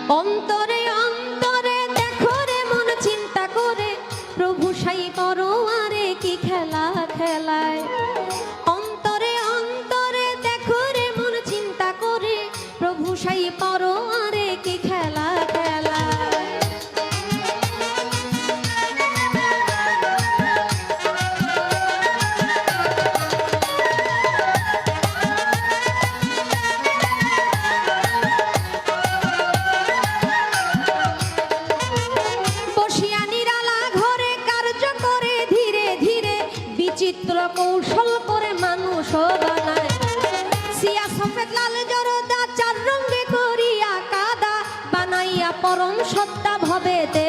অন্তরে অন্তরে দেখো রে মন চিন্তা করে, প্রভু সাই পরোয়ারে কি খেলা খেলায়। অন্তরে অন্তরে দেখো রে মন চিন্তা করে, প্রভু সাই পরোয়ারে কি খেলা খেলায়। চিত্র কৌশল করে মানুষ বানায়, সিয়া সফেদ লাল জরদা চার রঙে করিয়া কাদা বানাইয়া পরম সত্তা ভবেতে